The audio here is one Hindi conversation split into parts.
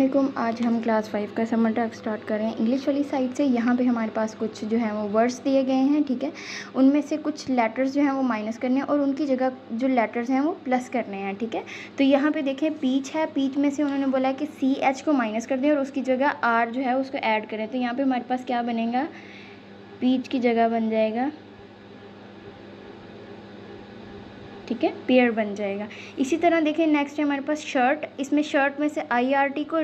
अस्सलामुअलैकुम। आज हम क्लास 5 का समर टॉक स्टार्ट कर रहे हैं इंग्लिश वाली साइड से। यहाँ पे हमारे पास कुछ जो है वो वर्ड्स दिए गए हैं, ठीक है। उनमें से कुछ लेटर्स जो हैं वो माइनस करने हैं और उनकी जगह जो लेटर्स हैं वो प्लस करने हैं, ठीक है। तो यहाँ पे देखें पीच है, पीच में से उन्होंने बोला है कि CH को माइनस कर दें और उसकी जगह R जो है उसको ऐड करें। तो यहाँ पर हमारे पास क्या बनेगा, पीच की जगह बन जाएगा, ठीक है, पेयर बन जाएगा। इसी तरह देखें नेक्स्ट है हमारे पास शर्ट। इसमें शर्ट में से IRT को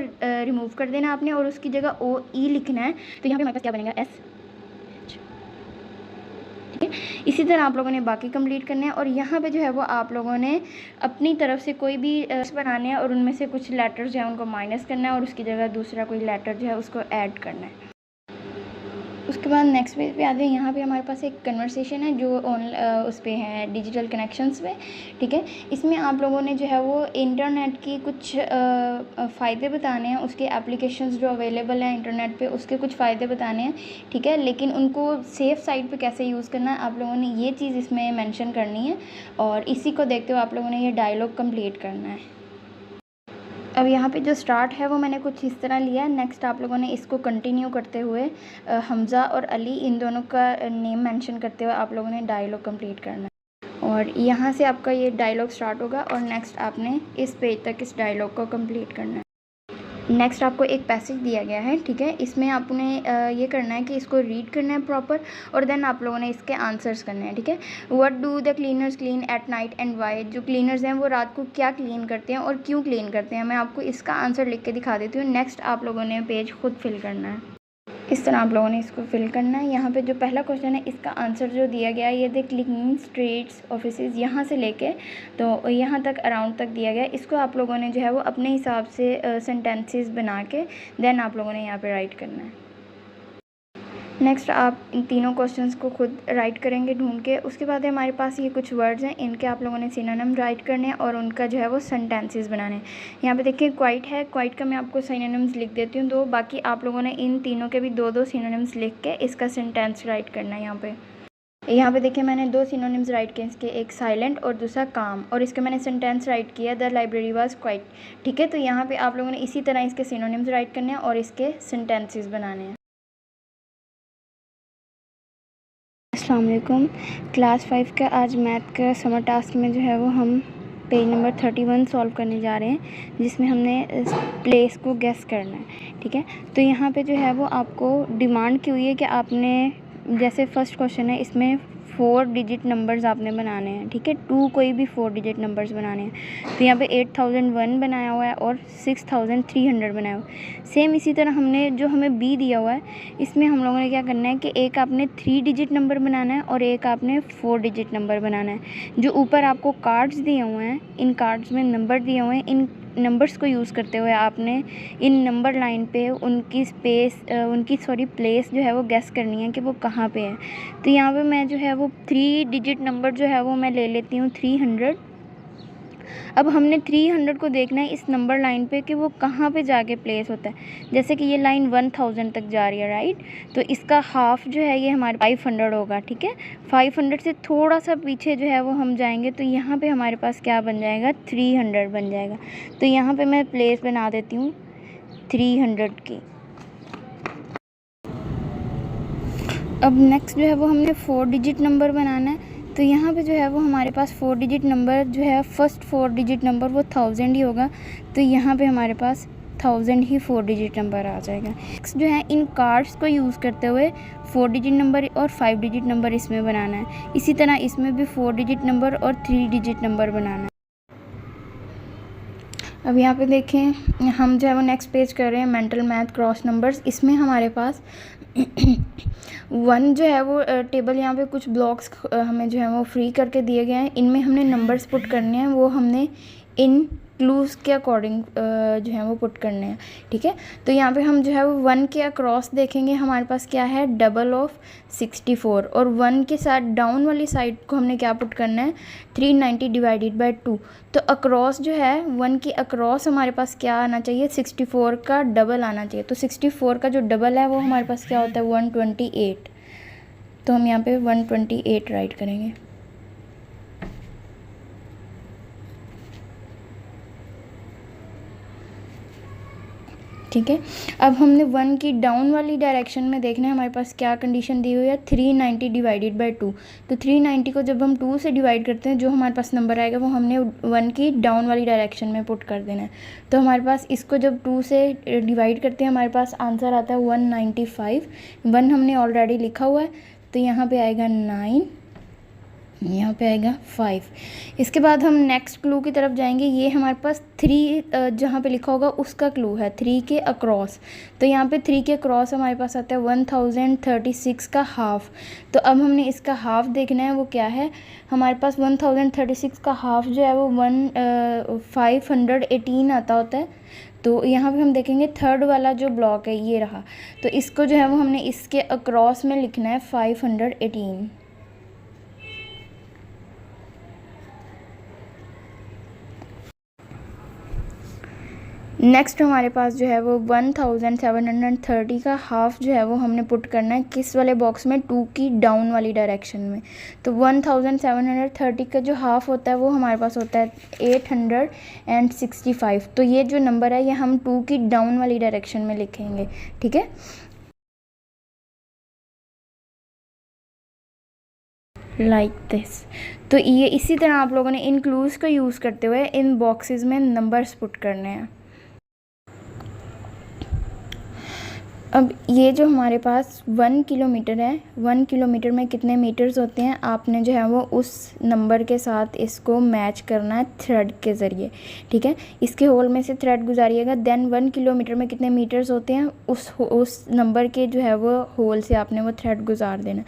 रिमूव कर देना आपने और उसकी जगह OE लिखना है। तो यहाँ पे हमारे पास क्या बनेगा, S, ठीक है। इसी तरह आप लोगों ने बाकी कंप्लीट करने हैं और यहाँ पे जो है वो आप लोगों ने अपनी तरफ से कोई भी बनाने हैं और उनमें से कुछ लेटर्स जो है उनको माइनस करना है और उसकी जगह दूसरा कोई लेटर जो है उसको ऐड करना है। उसके बाद नेक्स्ट पेज पे आते हैं। यहाँ पे हमारे पास एक कन्वर्सेशन है जो उस पे है डिजिटल कनेक्शंस पे, ठीक है। इसमें आप लोगों ने जो है वो इंटरनेट की कुछ फ़ायदे बताने हैं, उसके एप्लीकेशंस जो अवेलेबल हैं इंटरनेट पे उसके कुछ फ़ायदे बताने हैं, ठीक है। लेकिन उनको सेफ़ साइड पे कैसे यूज़ करना है आप लोगों ने ये चीज़ इसमें मेंशन करनी है और इसी को देखते हुए आप लोगों ने ये डायलॉग कंप्लीट करना है। अब यहाँ पे जो स्टार्ट है वो मैंने कुछ इस तरह लिया है। नेक्स्ट आप लोगों ने इसको कंटिन्यू करते हुए हमज़ा और अली इन दोनों का नेम मेंशन करते हुए आप लोगों ने डायलॉग कंप्लीट करना है और यहाँ से आपका ये डायलॉग स्टार्ट होगा और नेक्स्ट आपने इस पेज तक इस डायलॉग को कंप्लीट करना है। नेक्स्ट आपको एक पैसेज दिया गया है, ठीक है। इसमें आपने ये करना है कि इसको रीड करना है प्रॉपर और देन आप लोगों ने इसके आंसर्स करने हैं, ठीक है। What do the cleaners clean at night and why. जो क्लीनर्स हैं वो रात को क्या क्लीन करते हैं और क्यों क्लीन करते हैं। मैं आपको इसका आंसर लिख के दिखा देती हूँ। नेक्स्ट आप लोगों ने पेज खुद फिल करना है। इस तरह आप लोगों ने इसको फिल करना है। यहाँ पे जो पहला क्वेश्चन है इसका आंसर जो दिया गया है ये द क्लीनिंग स्ट्रीट्स ऑफिसेज, यहाँ से लेके तो यहाँ तक अराउंड तक दिया गया है। इसको आप लोगों ने जो है वो अपने हिसाब से सेंटेंसेस बना के देन आप लोगों ने यहाँ पे राइट करना है। नेक्स्ट आप इन तीनों क्वेश्चंस को खुद राइट करेंगे ढूंढ के। उसके बाद हमारे पास ये कुछ वर्ड्स हैं, इनके आप लोगों ने सिनोनिम राइट करने हैं और उनका जो है वो सेंटेंसेस बनाने हैं। यहाँ पे देखिए क्वाइट है, क्वाइट का मैं आपको सिनोनिम्स लिख देती हूँ दो, बाकी आप लोगों ने इन तीनों के भी दो दो सिनोनिम्स लिख के इसका सेंटेंस राइट करना है। यहाँ पे देखिए मैंने दो सिनोनिम्स राइट किए इसके, एक साइलेंट और दूसरा काम, और इसके मैंने सेंटेंस राइट किया द लाइब्रेरी वाज क्वाइट, ठीक है। तो यहाँ पे आप लोगों ने इसी तरह इसके सिनोनिम्स राइट करने हैं और इसके सेंटेंसेस बनाने हैं। अस्सलाम वालेकुम। क्लास 5 का आज मैथ का समर टास्क में जो है वो हम पेज नंबर 31 सॉल्व करने जा रहे हैं जिसमें हमने प्लेस को गेस करना है, ठीक है। तो यहाँ पे जो है वो आपको डिमांड की हुई है कि आपने जैसे फर्स्ट क्वेश्चन है इसमें 4 डिजिट नंबर्स आपने बनाने हैं, ठीक है। 2 कोई भी 4 डिजिट नंबर्स बनाने हैं। तो यहाँ पे 8001 बनाया हुआ है और 6300 बनाया हुआ है। सेम इसी तरह हमने जो हमें बी दिया हुआ है इसमें हम लोगों ने क्या करना है कि एक आपने 3 डिजिट नंबर बनाना है और एक आपने 4 डिजिट नंबर बनाना है। जो ऊपर आपको कार्ड्स दिए हुए हैं इन कार्ड्स में नंबर दिए हुए हैं, इन नंबर्स को यूज़ करते हुए आपने इन नंबर लाइन पे उनकी प्लेस जो है वो गेस करनी है कि वो कहाँ पे है। तो यहाँ पे मैं जो है वो 3 डिजिट नंबर जो है वो मैं ले लेती हूँ 300। अब हमने 300 को देखना है इस नंबर लाइन पे कि वो कहाँ पे जाके प्लेस होता है। जैसे कि ये लाइन 1000 तक जा रही है, राइट। तो इसका हाफ जो है ये हमारे 500 होगा, ठीक है। 500 से थोड़ा सा पीछे जो है वो हम जाएंगे तो यहाँ पे हमारे पास क्या बन जाएगा, 300 बन जाएगा। तो यहाँ पे मैं प्लेस बना देती हूँ 300 की। अब नेक्स्ट जो है वो हमने 4 डिजिट नंबर बनाना है। तो यहाँ पे जो है वो हमारे पास 4 डिजिट नंबर जो है फर्स्ट 4 डिजिट नंबर वो 1000 ही होगा। तो यहाँ पे हमारे पास 1000 ही 4 डिजिट नंबर आ जाएगा। नेक्स्ट जो है इन कार्ड्स को यूज़ करते हुए 4 डिजिट नंबर और 5 डिजिट नंबर इसमें बनाना है। इसी तरह इसमें भी 4 डिजिट नंबर और 3 डिजिट नंबर बनाना है। अब यहाँ पे देखें हम जो है वो नेक्स्ट पेज कर रहे हैं मेंटल मैथ क्रॉस नंबर्स। इसमें हमारे पास 1 जो है वो टेबल, यहाँ पे कुछ ब्लॉक्स हमें जो है वो फ्री करके दिए गए हैं। इनमें हमने नंबर्स पुट करने हैं, वो हमने इन क्लूज़ के अकॉर्डिंग जो है वो पुट करने हैं, ठीक है। तो यहाँ पे हम जो है वो 1 के अक्रॉस देखेंगे हमारे पास क्या है, डबल ऑफ 64, और 1 के साथ डाउन वाली साइड को हमने क्या पुट करना है, 390 डिवाइडेड बाय 2। तो अक्रॉस जो है 1 की अक्रॉस हमारे पास क्या आना चाहिए, 64 का डबल आना चाहिए। तो 64 का जो डबल है वो हमारे पास क्या होता है, 128। तो हम यहाँ पे 128 राइट करेंगे। ठीक है। अब हमने 1 की डाउन वाली डायरेक्शन में देखना है हमारे पास क्या कंडीशन दी हुई है, 390 डिवाइडेड बाय 2। तो 390 को जब हम 2 से डिवाइड करते हैं जो हमारे पास नंबर आएगा वो हमने 1 की डाउन वाली डायरेक्शन में पुट कर देना है। तो हमारे पास इसको जब 2 से डिवाइड करते हैं हमारे पास आंसर आता है 195। 1 हमने ऑलरेडी लिखा हुआ है, तो यहाँ पे आएगा 9, यहाँ पे आएगा 5। इसके बाद हम नेक्स्ट क्लू की तरफ जाएंगे। ये हमारे पास 3 जहाँ पे लिखा होगा उसका क्लू है, 3 के अक्रॉस। तो यहाँ पे 3 के अक्रॉस हमारे पास आता है 1036 का हाफ। तो अब हमने इसका हाफ देखना है वो क्या है। हमारे पास 1036 का हाफ जो है वो 518 आता होता है। तो यहाँ पे हम देखेंगे थर्ड वाला जो ब्लॉक है ये रहा, तो इसको जो है वो हमने इसके अक्रॉस में लिखना है 518। नेक्स्ट हमारे पास जो है वो 1730 का हाफ जो है वो हमने पुट करना है किस वाले बॉक्स में, 2 की डाउन वाली डायरेक्शन में। तो 1730 का जो हाफ होता है वो हमारे पास होता है 865। तो ये जो नंबर है ये हम 2 की डाउन वाली डायरेक्शन में लिखेंगे, ठीक है। Like this. तो ये इसी तरह आप लोगों ने इन क्लूज़ को यूज़ करते हुए इन बॉक्सेस में नंबर्स पुट करने हैं। अब ये जो हमारे पास 1 किलोमीटर है, 1 किलोमीटर में कितने मीटर्स होते हैं, आपने जो है वो उस नंबर के साथ इसको मैच करना है थ्रेड के ज़रिए, ठीक है। इसके होल में से थ्रेड गुजारिएगा, देन 1 किलोमीटर में कितने मीटर्स होते हैं उस नंबर के जो है वो होल से आपने वो थ्रेड गुजार देना।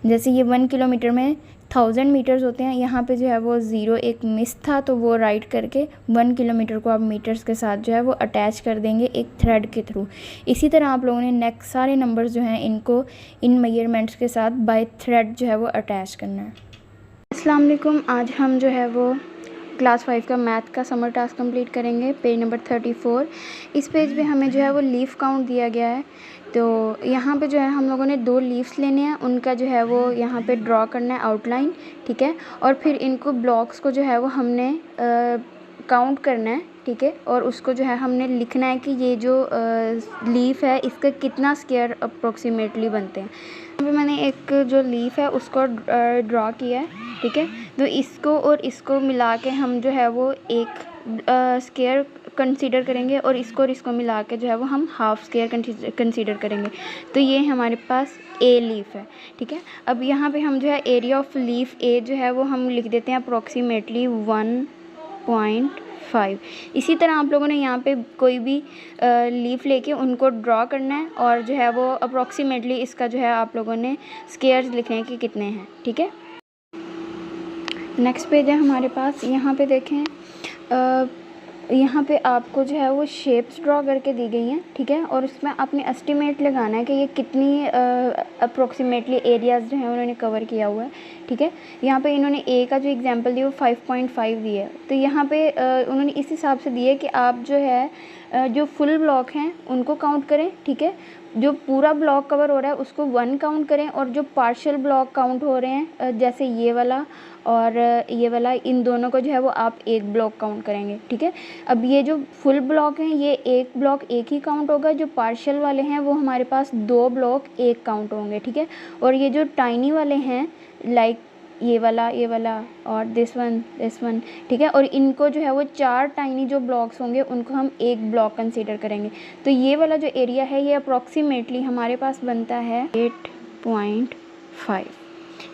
जैसे ये 1 किलोमीटर में 1000 मीटर्स होते हैं, यहाँ पे जो है वो 0 एक मिस था तो वो राइट करके 1 किलोमीटर को आप मीटर्स के साथ जो है वो अटैच कर देंगे एक थ्रेड के थ्रू। इसी तरह आप लोगों ने नेक्स्ट सारे नंबर्स जो हैं इनको इन मेजरमेंट्स के साथ बाय थ्रेड जो है वो अटैच करना है। अस्सलाम वालेकुम, आज हम जो है वो क्लास 5 का मैथ का समर टास्क कंप्लीट करेंगे। Page number 34। इस पेज पे हमें जो है वो लीफ काउंट दिया गया है। तो यहाँ पे जो है हम लोगों ने 2 लीव्स लेने हैं, उनका जो है वो यहाँ पे ड्रॉ करना है आउटलाइन, ठीक है। और फिर इनको ब्लॉक्स को जो है वो हमने काउंट करना है, ठीक है। और उसको जो है हमने लिखना है कि ये जो लीफ है इसका कितना स्क्वायर अप्रोक्सीमेटली बनते हैं। यहाँ पे मैंने एक जो लीफ है उसको ड्रॉ किया है, ठीक है। तो इसको और इसको मिला के हम जो है वो एक स्क्वायर कंसीडर करेंगे और इसको मिला के जो है वो हम हाफ स्क्वायर कंसीडर करेंगे। तो ये हमारे पास ए लीफ है, ठीक है। अब यहाँ पे हम जो है एरिया ऑफ लीफ ए जो है वो हम लिख देते हैं अप्रोक्सीमेटली 1.5। इसी तरह आप लोगों ने यहाँ पे कोई भी लीफ लेके उनको ड्रॉ करना है और जो है वो अप्रोक्सीमेटली इसका जो है आप लोगों ने स्क्वायर्स लिखने हैं कि कितने हैं, ठीक है। नेक्स्ट पेज है हमारे पास, यहाँ पे देखें यहाँ पे आपको जो है वो शेप्स ड्रॉ करके दी गई हैं, ठीक है। और उसमें आपने एस्टिमेट लगाना है कि ये कितनी अप्रोक्सीमेटली एरियाज़ जो हैं उन्होंने कवर किया हुआ है, ठीक है। यहाँ पे इन्होंने ए का जो एग्जांपल दिया वो 5.5 दिया है। तो यहाँ पे उन्होंने इस हिसाब से दिया कि आप जो है जो फुल ब्लॉक हैं उनको काउंट करें, ठीक है। जो पूरा ब्लॉक कवर हो रहा है उसको 1 काउंट करें और जो पार्शियल ब्लॉक काउंट हो रहे हैं जैसे ये वाला और ये वाला, इन दोनों को जो है वो आप एक ब्लॉक काउंट करेंगे, ठीक है। अब ये जो फुल ब्लॉक हैं ये एक ब्लॉक एक ही काउंट होगा, जो पार्शियल वाले हैं वो हमारे पास 2 ब्लॉक एक काउंट होंगे, ठीक है। और ये जो टाइनी वाले हैं लाइक ये वाला और दिस वन, ठीक है। और इनको जो है वो 4 टाइनी जो ब्लॉक्स होंगे उनको हम एक ब्लॉक कंसीडर करेंगे। तो ये वाला जो एरिया है ये अप्रॉक्सीमेटली हमारे पास बनता है 8.5।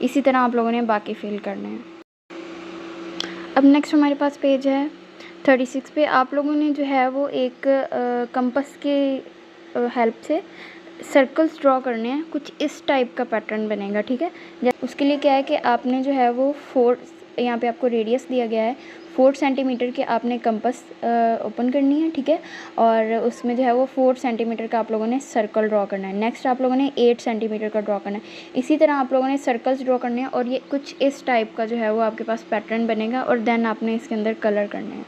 इसी तरह आप लोगों ने बाकी फिल करने हैं। अब नेक्स्ट हमारे पास पेज है 36 पे। आप लोगों ने जो है वो एक कंपस के हेल्प से सर्कल्स ड्रॉ करने हैं, कुछ इस टाइप का पैटर्न बनेगा, ठीक है। उसके लिए क्या है कि आपने जो है वो 4, यहाँ पे आपको रेडियस दिया गया है 4 सेंटीमीटर के आपने कंपस ओपन करनी है, ठीक है। और उसमें जो है वो 4 सेंटीमीटर का आप लोगों ने सर्कल ड्रॉ करना है। नेक्स्ट आप लोगों ने 8 सेंटीमीटर का ड्रॉ करना है। इसी तरह आप लोगों ने सर्कल्स ड्रॉ करने हैं और ये कुछ इस टाइप का जो है वो आपके पास पैटर्न बनेगा और देन आपने इसके अंदर कलर करना है।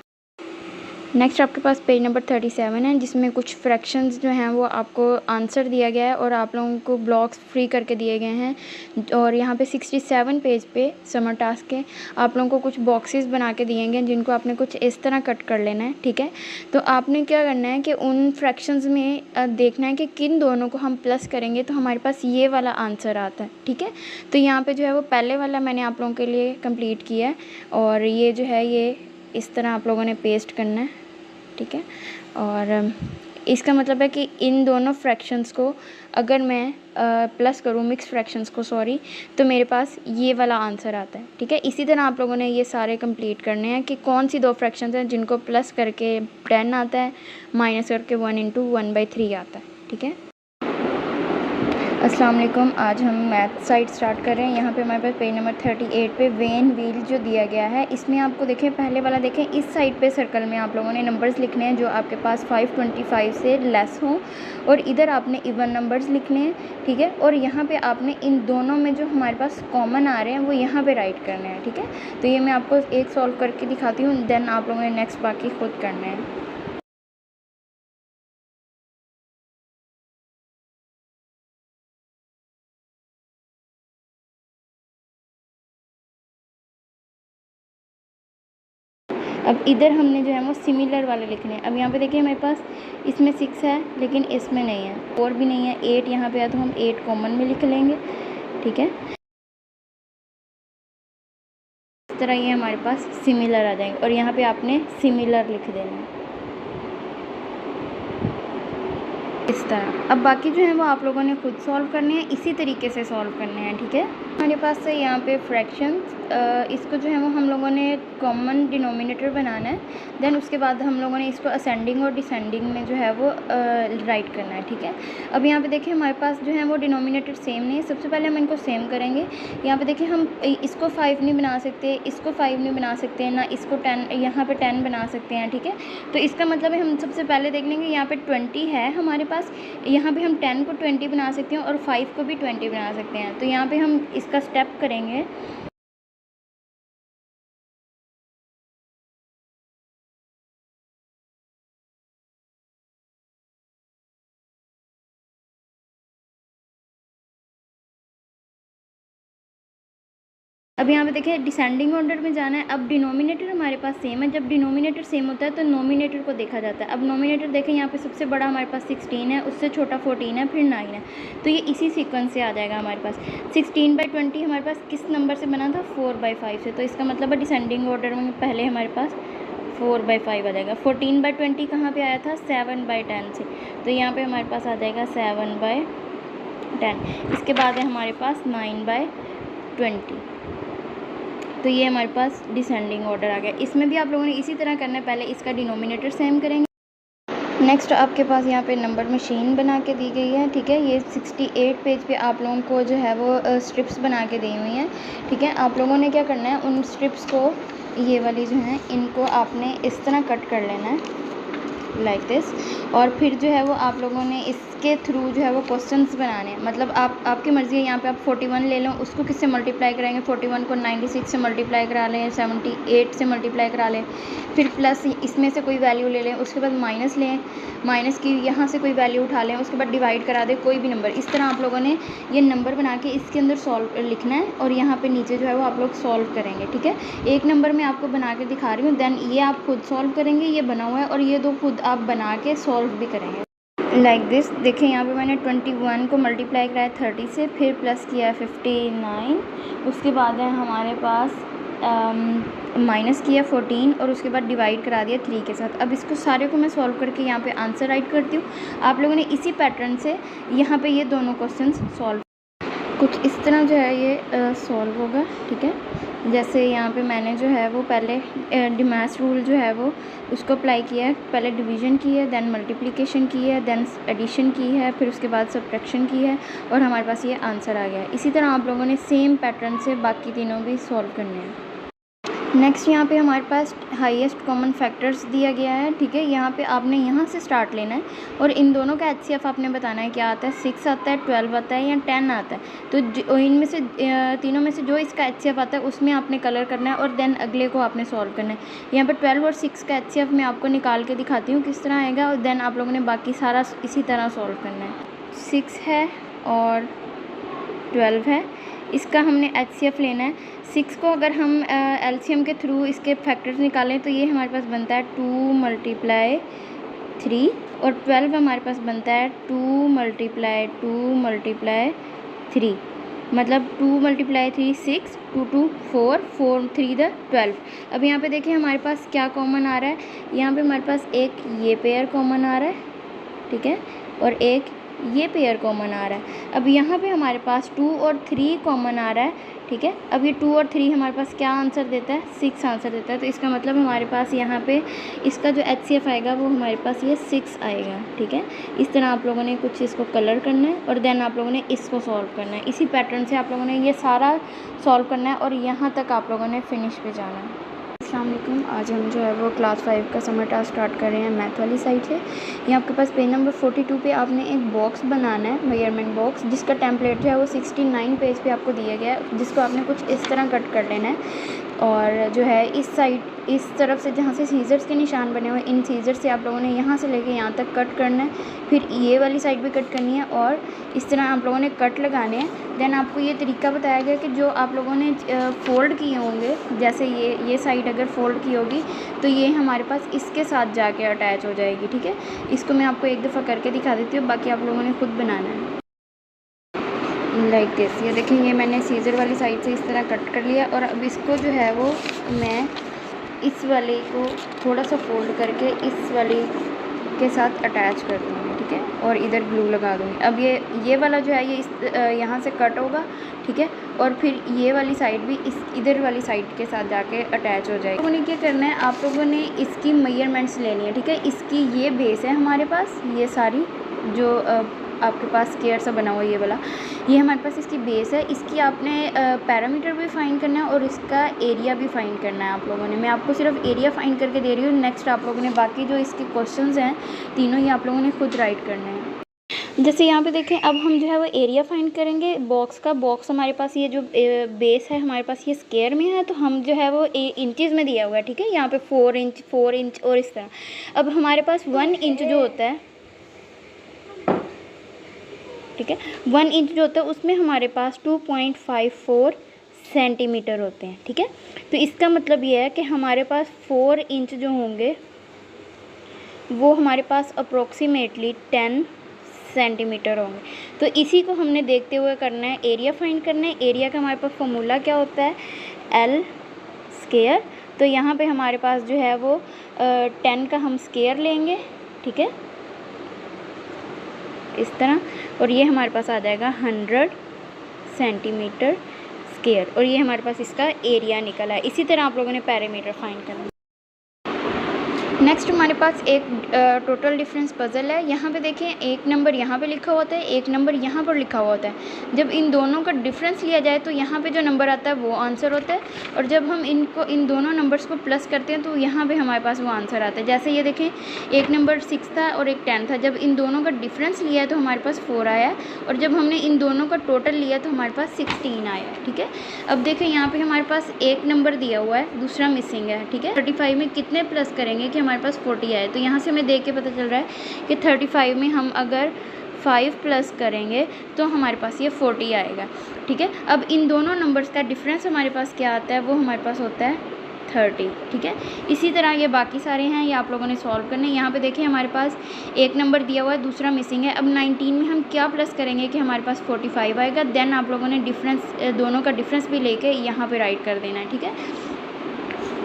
नेक्स्ट आपके पास पेज नंबर 37 है, जिसमें कुछ फ्रैक्शंस जो हैं वो आपको आंसर दिया गया है और आप लोगों को ब्लॉक्स फ्री करके दिए गए हैं। और यहाँ पे 67 पेज पे समर टास्क के आप लोगों को कुछ बॉक्सेस बना के दिए गए जिनको आपने कुछ इस तरह कट कर लेना है, ठीक है। तो आपने क्या करना है कि उन फ्रैक्शंस में देखना है कि किन दोनों को हम प्लस करेंगे तो हमारे पास ये वाला आंसर आता है, ठीक है। तो यहाँ पर जो है वो पहले वाला मैंने आप लोगों के लिए कम्प्लीट किया है और ये जो है ये इस तरह आप लोगों ने पेस्ट करना है, ठीक है। और इसका मतलब है कि इन दोनों फ्रैक्शंस को अगर मैं प्लस करूँ, मिक्स फ्रैक्शंस को सॉरी, तो मेरे पास ये वाला आंसर आता है, ठीक है। इसी तरह आप लोगों ने ये सारे कंप्लीट करने हैं कि कौन सी दो फ्रैक्शंस हैं जिनको प्लस करके 10 आता है, माइनस करके 1 इंटू 1/3 आता है, ठीक है। अस्सलाम वालेकुम, आज हम मैथ साइड स्टार्ट कर रहे हैं। यहाँ पे हमारे पास पेज नंबर 38 पे वेन व्हील जो दिया गया है, इसमें आपको देखें पहले वाला देखें, इस साइड पे सर्कल में आप लोगों ने नंबर्स लिखने हैं जो आपके पास 525 से लेस हों और इधर आपने इवन नंबर्स लिखने हैं, ठीक है। और यहाँ पे आपने इन दोनों में जो हमारे पास कॉमन आ रहे हैं वो यहाँ पर राइट करने हैं, ठीक है। तो ये मैं आपको एक सॉल्व करके दिखाती हूँ, देन आप लोगों ने नेक्स्ट बाकी खुद करना है। अब इधर हमने जो है वो सिमिलर वाले लिखने हैं। अब यहाँ पे देखिए हमारे पास इसमें 6 है लेकिन इसमें नहीं है, और भी नहीं है, 8 यहाँ पे है तो हम 8 कॉमन में लिख लेंगे, ठीक है। इस तरह ये हमारे पास सिमिलर आ जाएंगे और यहाँ पे आपने सिमिलर लिख देना है इस तरह। अब बाकी जो है वो आप लोगों ने खुद सॉल्व करने हैं, इसी तरीके से सॉल्व करने हैं, ठीक है। हमारे पास से यहाँ पे फ्रैक्शंस, इसको जो है वो हम लोगों ने कॉमन डिनोमिनेटर बनाना है, देन उसके बाद हम लोगों ने इसको असेंडिंग और डिसेंडिंग में जो है वो राइट करना है, ठीक है। अब यहाँ पे देखिए हमारे पास जो है वो डिनोमिनेटर सेम नहीं है, सबसे पहले हम इनको सेम करेंगे। यहाँ पे देखिए हम इसको 5 नहीं बना सकते, इसको 5 नहीं बना सकते, ना इसको 10, यहाँ पर 10 बना सकते हैं, ठीक है। तो इसका मतलब है हम सबसे पहले देख लेंगे यहाँ पर 20 है हमारे पास, यहाँ पे हम 10 को 20 बना सकते हैं और 5 को भी 20 बना सकते हैं। तो यहाँ पे हम इसका स्टेप करेंगे। अब यहाँ पे देखिए डिसेंडिंग ऑर्डर में जाना है। अब डिनोमिनेटर हमारे पास सेम है, जब डिनोमिनेटर सेम होता है तो नोमिनेटर को देखा जाता है। अब नोमिनेटर देखें यहाँ पे सबसे बड़ा हमारे पास 16 है, उससे छोटा 14 है, फिर 9 है, तो ये इसी सीक्वेंस से आ जाएगा हमारे पास। 16/20 हमारे पास किस नंबर से बना था, 4/5 से, तो इसका मतलब है डिसेंडिंग ऑर्डर में पहले हमारे पास 4/5 आ जाएगा। 14/20 कहाँ पर आया था, 7/10 से, तो यहाँ पर हमारे पास आ जाएगा 7/10। इसके बाद है हमारे पास 9/20, तो ये हमारे पास डिसेंडिंग ऑर्डर आ गया। इसमें भी आप लोगों ने इसी तरह करना है, पहले इसका डिनोमिनेटर सेम करेंगे। नेक्स्ट आपके पास यहाँ पे नंबर मशीन बना के दी गई है, ठीक है। ये 68 पेज पे आप लोगों को जो है वो स्ट्रिप्स बना के दी हुई हैं, ठीक है। आप लोगों ने क्या करना है, उन स्ट्रिप्स को, ये वाली जो हैं, इनको आपने इस तरह कट कर लेना है लाइक दिस, और फिर जो है वो आप लोगों ने इसके थ्रू जो है वो क्वेश्चंस बनाने हैं। मतलब आपकी मर्ज़ी है, यहाँ पे आप 41 ले लो, उसको किससे मल्टीप्लाई कराएंगे, 41 को 96 से मल्टीप्लाई करा लें, 78 से मल्टीप्लाई करा लें, फिर प्लस इसमें से कोई वैल्यू ले लें, उसके बाद माइनस लें, माइनस की यहाँ से कोई वैल्यू उठा लें, उसके बाद डिवाइड करा दें कोई भी नंबर। इस तरह आप लोगों ने ये नंबर बना के इसके अंदर सॉल्व लिखना है और यहाँ पर नीचे जो है वो आप लोग सॉल्व करेंगे, ठीक है। एक नंबर मैं आपको बना के दिखा रही हूँ, देन ये आप खुद सॉल्व करेंगे, ये बना हुआ है, और ये दो खुद आप बना के सॉल्व भी करेंगे लाइक दिस। देखिए यहाँ पे मैंने 21 को मल्टीप्लाई कराया 30 से, फिर प्लस किया 59, उसके बाद है हमारे पास माइनस किया 14 और उसके बाद डिवाइड करा दिया 3 के साथ। अब इसको सारे को मैं सॉल्व करके यहाँ पे आंसर राइट करती हूँ। आप लोगों ने इसी पैटर्न से यहाँ पे ये दोनों क्वेश्चंस सॉल्व, कुछ इस तरह जो है ये सॉल्व होगा, ठीक है। जैसे यहाँ पे मैंने जो है वो पहले डिमास रूल जो है वो उसको अप्लाई किया है, पहले डिवीज़न की है, देन मल्टीप्लिकेशन की है, देन एडिशन की है, फिर उसके बाद सब्ट्रैक्शन की है, और हमारे पास ये आंसर आ गया है। इसी तरह आप लोगों ने सेम पैटर्न से बाकी तीनों भी सॉल्व करने हैं। नेक्स्ट यहाँ पे हमारे पास हाईएस्ट कॉमन फैक्टर्स दिया गया है, ठीक है। यहाँ पे आपने यहाँ से स्टार्ट लेना है और इन दोनों का एचसीएफ आपने बताना है क्या आता है, 6 आता है, 12 आता है या 10 आता है। तो इनमें से तीनों में से जो इसका एचसीएफ आता है उसमें आपने कलर करना है और देन अगले को आपने सॉल्व करना है। यहाँ पर 12 और 6 का एचसीएफ मैं आपको निकाल के दिखाती हूँ किस तरह आएगा और देन आप लोगों ने बाकी सारा इसी तरह सॉल्व करना है। 6 है और 12 है, इसका हमने एचसीएफ लेना है। 6 को अगर हम एलसीएम के थ्रू इसके फैक्टर्स निकालें तो ये हमारे पास बनता है 2 × 3 और 12 हमारे पास बनता है 2 × 2 × 3, मतलब 2 × 3 6, 2 2 4, 4 3 12। अब यहाँ पे देखिए हमारे पास क्या कॉमन आ रहा है, यहाँ पे हमारे पास एक ये पेयर कॉमन आ रहा है, ठीक है, और एक ये पेयर कॉमन आ रहा है। अब यहाँ पे हमारे पास 2 और 3 कॉमन आ रहा है, ठीक है। अब ये 2 और 3 हमारे पास क्या आंसर देता है, 6 आंसर देता है। तो इसका मतलब हमारे पास यहाँ पे इसका जो एचसीएफ आएगा वो हमारे पास ये 6 आएगा, ठीक है। इस तरह आप लोगों ने कुछ इसको कलर करना है और देन आप लोगों ने इसको सॉल्व करना है। इसी पैटर्न से आप लोगों ने ये सारा सॉल्व करना है और यहाँ तक आप लोगों ने फिनिश पे जाना है। अस्सलाम वालेकुम, आज हम जो है वो क्लास 5 का समर टास्क स्टार्ट कर रहे हैं मैथ वाली साइड से। ये आपके पास पेज नंबर 42 पे आपने एक बॉक्स बनाना है, मेजरमेंट बॉक्स, जिसका टेम्पलेट जो है वो 69 पेज पे आपको दिया गया है, जिसको आपने कुछ इस तरह कट कर लेना है। और जो है इस साइड, इस तरफ से जहाँ से सीजर्स के निशान बने हुए हैं, इन सीजर से आप लोगों ने यहाँ से लेके यहाँ तक कट करना है। फिर ये वाली साइड भी कट करनी है और इस तरह आप लोगों ने कट लगाने हैं। देन आपको ये तरीका बताया गया कि जो आप लोगों ने फ़ोल्ड किए होंगे, जैसे ये साइड अगर फ़ोल्ड की होगी तो ये हमारे पास इसके साथ जाके अटैच हो जाएगी, ठीक है। इसको मैं आपको एक दफ़ा करके दिखा देती हूँ, बाकी आप लोगों ने खुद बनाना है। लाइक दिस, ये देखिए ये मैंने सीजर वाली साइड से इस तरह कट कर लिया और अब इसको जो है वो मैं इस वाले को थोड़ा सा फोल्ड करके इस वाले के साथ अटैच कर दूँगी, ठीक है, और इधर ग्लू लगा दूँगी। अब ये वाला जो है ये यहाँ से कट होगा, ठीक है, और फिर ये वाली साइड भी इस इधर वाली साइड के साथ जाके अटैच हो जाएगी। आप लोगों ने क्या करना है, आप लोगों ने इसकी मेजरमेंट्स लेनी है, ठीक है। इसकी ये बेस है हमारे पास, ये सारी जो आपके पास स्क्वायर सा बना हुआ ये वाला, ये हमारे पास इसकी बेस है। इसकी आपने पैरामीटर भी फाइंड करना है और इसका एरिया भी फाइंड करना है आप लोगों ने। मैं आपको सिर्फ एरिया फाइंड करके दे रही हूँ। नेक्स्ट आप लोगों ने बाकी जो इसके क्वेश्चंस हैं तीनों ही आप लोगों ने खुद राइट करने हैं। जैसे यहाँ पे देखें, अब हम जो है वो एरिया फाइंड करेंगे बॉक्स का। बॉक्स हमारे पास ये जो बेस है हमारे पास ये स्क्वायर में है, तो हम जो है वो इंचज़ में दिया हुआ है, ठीक है। यहाँ पे 4 इंच और इस तरह। अब हमारे पास 1 इंच जो होता है, ठीक है, 1 इंच जो होता है उसमें हमारे पास 2.54 सेंटीमीटर होते हैं, ठीक है। तो इसका मतलब ये है कि हमारे पास 4 इंच जो होंगे वो हमारे पास अप्रोक्सीमेटली 10 सेंटीमीटर होंगे। तो इसी को हमने देखते हुए करना है, एरिया फाइंड करना है। एरिया का हमारे पास फॉर्मूला क्या होता है, L स्क्वायर। तो यहाँ पे हमारे पास जो है वो 10 का हम स्क्वायर लेंगे, ठीक है, इस तरह, और ये हमारे पास आ जाएगा 100 सेंटीमीटर स्क्वायर, और ये हमारे पास इसका एरिया निकला है। इसी तरह आप लोगों ने पैरामीटर फाइंड करना है। नेक्स्ट हमारे पास एक टोटल डिफरेंस पज़ल है। यहाँ पे देखें, एक नंबर यहाँ पे लिखा होता है, एक नंबर यहाँ पर लिखा हुआ होता है। जब इन दोनों का डिफरेंस लिया जाए तो यहाँ पे जो नंबर आता है वो आंसर होता है, और जब हम इन दोनों नंबर्स को प्लस करते हैं तो यहाँ पे हमारे पास वो आंसर आता है। जैसे ये देखें, एक नंबर 6 था और एक 10 था। जब इन दोनों का डिफरेंस लिया है तो हमारे पास 4 आया, और जब हमने इन दोनों का टोटल लिया तो हमारे पास 16 आया, ठीक है। अब देखें यहाँ पर हमारे पास एक नंबर दिया हुआ है, दूसरा मिसिंग है, ठीक है। 35 में कितने प्लस करेंगे कि हमारे पास 40 आए। तो यहाँ से हमें देख के पता चल रहा है कि 35 में हम अगर 5 प्लस करेंगे तो हमारे पास ये 40 आएगा, ठीक है। अब इन दोनों नंबर्स का डिफरेंस हमारे पास क्या आता है, वो हमारे पास होता है 30, ठीक है। इसी तरह ये बाकी सारे हैं, ये आप लोगों ने सॉल्व करने। यहाँ पे देखिए हमारे पास एक नंबर दिया हुआ है, दूसरा मिसिंग है। अब 19 में हम क्या प्लस करेंगे कि हमारे पास 45 आएगा। देन आप लोगों ने डिफरेंस, दोनों का डिफरेंस भी लेके यहाँ पे राइट कर देना है, ठीक है।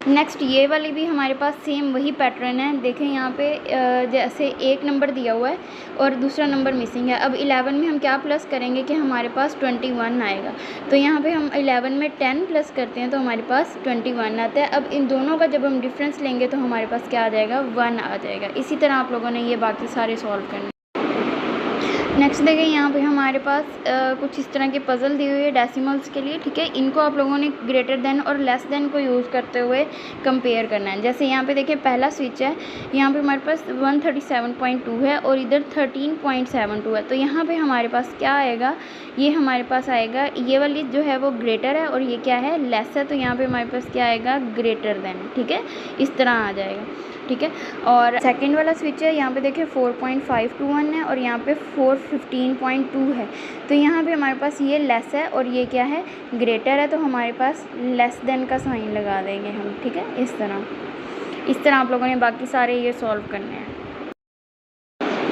नेक्स्ट ये वाली भी हमारे पास सेम वही पैटर्न है। देखें यहाँ पे जैसे एक नंबर दिया हुआ है और दूसरा नंबर मिसिंग है। अब 11 में हम क्या प्लस करेंगे कि हमारे पास 21 आएगा। तो यहाँ पे हम 11 में 10 प्लस करते हैं तो हमारे पास 21 आता है। अब इन दोनों का जब हम डिफरेंस लेंगे तो हमारे पास क्या आ जाएगा, 1 आ जाएगा। इसी तरह आप लोगों ने ये बाकी सारे सॉल्व करने। नेक्स्ट देखें यहाँ पे हमारे पास कुछ इस तरह के पज़ल दिए हुए हैं डेसिमल्स के लिए, ठीक है। इनको आप लोगों ने ग्रेटर देन और लेस देन को यूज़ करते हुए कंपेयर करना है। जैसे यहाँ पे देखें पहला स्विच है, यहाँ पे हमारे पास 137.2 है और इधर 13.72 है। तो यहाँ पे हमारे पास क्या आएगा, ये हमारे पास आएगा, ये वाली जो है वो ग्रेटर है और ये क्या है, लेस है। तो यहाँ पर हमारे पास क्या आएगा, ग्रेटर देन, ठीक है, इस तरह आ जाएगा, ठीक है। और सेकंड वाला स्विच है, यहाँ पे देखिए 4.521 है और यहाँ पे 415.2 है। तो यहाँ पे हमारे पास ये लेस है और ये क्या है, ग्रेटर है। तो हमारे पास लेस देन का साइन लगा देंगे हम, ठीक है। इस तरह आप लोगों ने बाकी सारे ये सॉल्व करने हैं।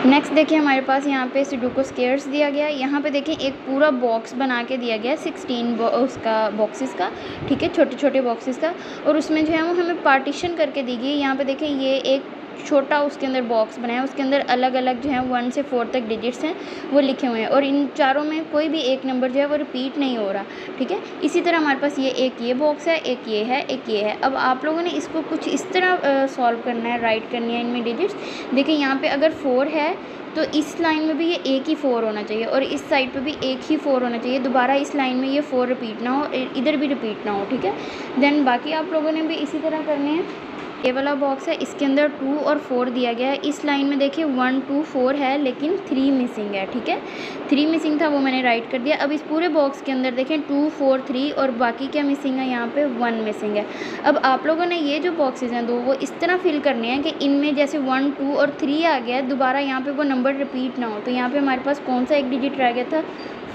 नेक्स्ट देखिए हमारे पास यहाँ पे सुडोकू स्क्वायर्स दिया गया है। यहाँ पे देखिए एक पूरा बॉक्स बना के दिया गया है 16 उसका बॉक्सेस का, ठीक है, छोटे छोटे बॉक्सेस का। और उसमें जो है वो हमें पार्टीशन करके दी गई है। यहाँ पे देखिए ये एक छोटा उसके अंदर बॉक्स बनाया है, उसके अंदर अलग अलग जो है 1 से 4 तक डिजिट्स हैं वो लिखे हुए हैं और इन चारों में कोई भी एक नंबर जो है वो रिपीट नहीं हो रहा, ठीक है। इसी तरह हमारे पास ये बॉक्स है, एक ये है, एक ये है। अब आप लोगों ने इसको कुछ इस तरह सॉल्व करना है, राइट करनी है इनमें डिजिट्स। देखिए यहाँ पे अगर 4 है तो इस लाइन में भी ये एक ही 4 होना चाहिए और इस साइड पे भी एक ही 4 होना चाहिए। दोबारा इस लाइन में ये 4 रिपीट ना हो, इधर भी रिपीट ना हो, ठीक है। देन बाकी आप लोगों ने भी इसी तरह करने हैं। ये वाला बॉक्स है, इसके अंदर 2 और 4 दिया गया है। इस लाइन में देखिए 1 2 4 है लेकिन 3 मिसिंग है, ठीक है। 3 मिसिंग था, वो मैंने राइट कर दिया। अब इस पूरे बॉक्स के अंदर देखें 2 4 3 और बाकी क्या मिसिंग है, यहाँ पे 1 मिसिंग है। अब आप लोगों ने ये जो बॉक्सेस हैं दो, वो इस तरह फिल करने हैं कि इनमें जैसे 1 2 और 3 आ गया है, दोबारा यहाँ पे वो नंबर रिपीट ना हो। तो यहाँ पे हमारे पास कौन सा एक डिजिट रह गया था,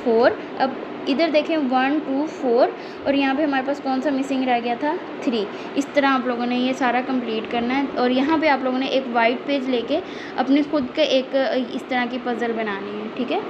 4। अब इधर देखें 1 2 4 और यहाँ पे हमारे पास कौन सा मिसिंग रह गया था, 3। इस तरह आप लोगों ने ये सारा कंप्लीट करना है और यहाँ पे आप लोगों ने एक वाइट पेज लेके अपने खुद के एक इस तरह की पज़ल बनानी है, ठीक है।